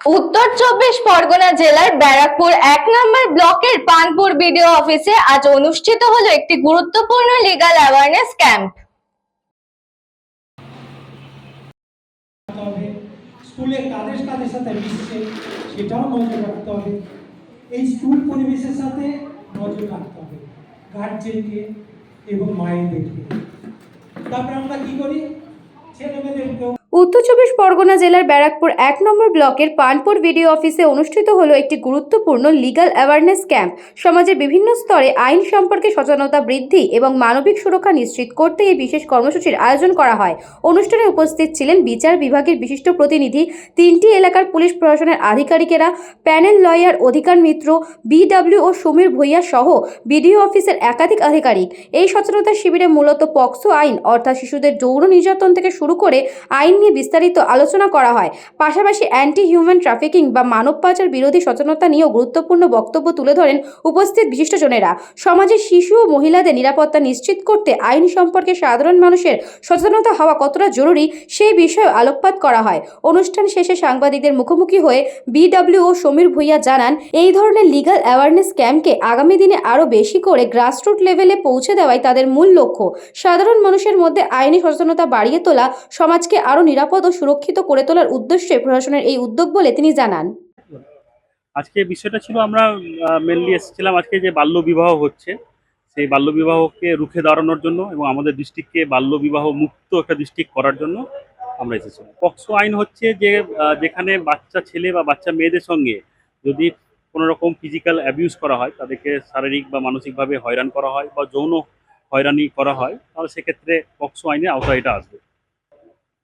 উত্তর চব্বিশ পরগনা জেলার ব্যারাকপুর 1 নম্বর ব্লকের পানপুর বিডিও অফিসে আজ অনুষ্ঠিত হলো একটি গুরুত্বপূর্ণ লিগ্যাল অ্যাওয়ারনেস ক্যাম্প। স্কুলে কাদের কাদের সাথে মিশছে সেটাও নজর রাখতে হবে। এই স্কুল পরিবেশের সাথে নজর রাখতে হবে গার্জেনকে এবং মায়েদেরকে। তারপরে আমরা কি করি, ছেলেমেয়েদেরকে। উত্তর চব্বিশ পরগনা জেলার ব্যারাকপুর 1 নম্বর ব্লকের পানপুর বিডিও অফিসে অনুষ্ঠিত হলো একটি গুরুত্বপূর্ণ লিগ্যাল অ্যাওয়ারনেস ক্যাম্প। সমাজের বিভিন্ন স্তরে আইন সম্পর্কে সচেতনতা বৃদ্ধি এবং মানবিক সুরক্ষা নিশ্চিত করতে এই বিশেষ কর্মসূচির আয়োজন করা হয়। অনুষ্ঠানে উপস্থিত ছিলেন বিচার বিভাগের বিশিষ্ট প্রতিনিধি, 3টি এলাকার পুলিশ প্রশাসনের আধিকারিকেরা, প্যানেল লয়ার অধিকার মিত্র, বিডব্লিউ ও সমীর ভূঁইয়া সহ বিডিও অফিসের একাধিক আধিকারিক। এই সচেতনতা শিবিরে মূলত পক্সো আইন অর্থাৎ শিশুদের যৌন নির্যাতন থেকে শুরু করে আইন নিয়ে বিস্তারিত আলোচনা করা হয়। পাশাপাশি অ্যান্টি হিউম্যান ট্রাফিকিং বা মানব পাচার বিরোধী সচেতনতা নিয়েও গুরুত্বপূর্ণ বক্তব্য তুলে ধরেন উপস্থিত বিশিষ্টজনেরা। সমাজে শিশু ও মহিলাদের নিরাপত্তা নিশ্চিত করতে আইন সম্পর্কে সাধারণ মানুষের সচেতনতা হওয়া কতটা জরুরি সেই বিষয়ে আলোকপাত করা হয়। অনুষ্ঠান শেষে সাংবাদিকদের মুখোমুখি হয়ে বিডব্লিউ ও সমীর ভূঁইয়া জানান, এই ধরনের লিগ্যাল অ্যাওয়ারনেস ক্যাম্পকে আগামী দিনে আরও বেশি করে গ্রাসরুট লেভেলে পৌঁছে দেওয়াই তাদের মূল লক্ষ্য। সাধারণ মানুষের মধ্যে আইনি সচেতনতা বাড়িয়ে তোলা, সমাজকে আরও নিরাপদ ও সুরক্ষিত করে তোলার উদ্দেশ্যে প্রশাসনের এই উদ্যোগ বলে তিনি জানান। আজকে বিষয়টা ছিল, আমরা মেনলি এসেছিলাম আজকে যে বাল্য বিবাহ হচ্ছে সেই বাল্য বিবাহকে রুখে দাঁড়ানোর জন্য এবং আমাদের ডিস্ট্রিক্টকে বাল্য বিবাহ মুক্ত একটা ডিস্ট্রিক্ট করার জন্য আমরা এসেছিলাম। পক্সো আইন হচ্ছে যে যেখানে বাচ্চা ছেলে বা বাচ্চা মেয়েদের সঙ্গে যদি কোনো রকম ফিজিক্যাল অ্যাবিউজ করা হয়, তাদেরকে শারীরিক বা মানসিকভাবে হয়রান করা হয় বা যৌন হয়রানি করা হয়, তাহলে সেক্ষেত্রে পক্সো আইনের আওতায় এটা আসবে।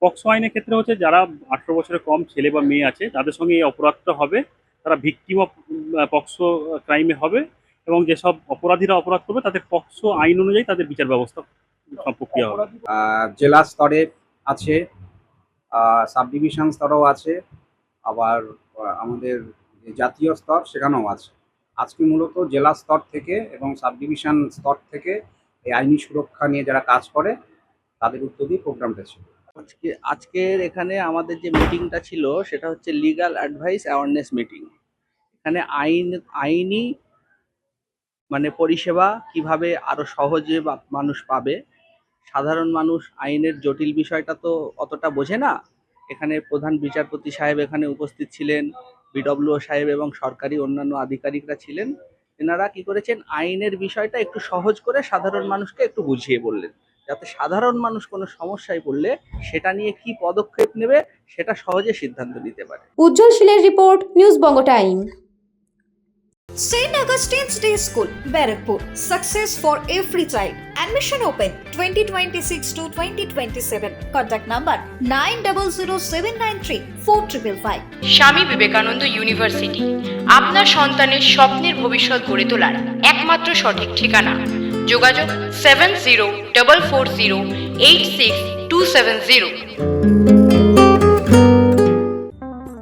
পক্সো আইনের ক্ষেত্রে হচ্ছে যারা 18 বছরের কম ছেলে বা মেয়ে আছে তাদের সঙ্গে এই অপরাধটা হবে, তারা ভিকটিম অফ পক্সো ক্রাইমে হবে এবং যেসব অপরাধীরা অপরাধ করবে তাদের পক্সো আইন অনুযায়ী তাদের বিচার ব্যবস্থা প্রক্রিয়া হবে। জেলা স্তরে আছে, সাব ডিভিশন স্তরেও আছে, আবার আমাদের জাতীয় স্তর সেখানেও আছে। আজকে মূলত জেলা স্তর থেকে এবং সাব ডিভিশন স্তর থেকে এই আইনি সুরক্ষা নিয়ে যারা কাজ করে তাদের উদ্যোগী প্রোগ্রামটা ছিল। আজকের এখানে আমাদের যে মিটিংটা ছিল সেটা হচ্ছে লিগ্যাল অ্যাডভাইস অ্যাওয়ারনেস মিটিং। এখানে আইনি মানে পরিষেবা কিভাবে আরো সহজে মানুষ পাবে। সাধারণ মানুষ আইনের জটিল বিষয়টা তো অতটা বোঝে না। এখানে প্রধান বিচারপতি সাহেব এখানে উপস্থিত ছিলেন, বিডব্লিউ সাহেব এবং সরকারি অন্যান্য আধিকারিকরা ছিলেন। এনারা কি করেছেন, আইনের বিষয়টা একটু সহজ করে সাধারণ মানুষকে একটু বুঝিয়ে বললেন, যাতে সাধারণ মানুষ কোনো সমস্যায় পড়লে সেটা নিয়ে কি পদক্ষেপ নেবে সেটা সহজে সিদ্ধান্ত নিতে পারে। উজ্জ্বল শীলের report, news Banga time. St. Augustine's Day School, Barakpur. Success for every child. Admission open 2026 to 2027. Contact number 9007934555. Swami Vivekananda university আপনার সন্তানের স্বপ্নের ভবিষ্যৎ গড়ে তোলার একমাত্র সঠিক ঠিকানা। যোগাযোগ 7044086270।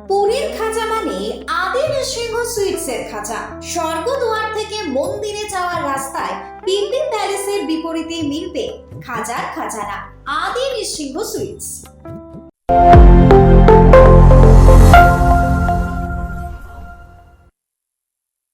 পুরীর খাঁচা মানে আদি নৃসিংহ সুইটসের খাঁচা। স্বর্গদুয়ার থেকে মন্দিরে যাওয়ার রাস্তায় পিপি প্যালেসের বিপরীতে মিলবে খাজার খাজানা আদি নৃসিংহ সুইটস।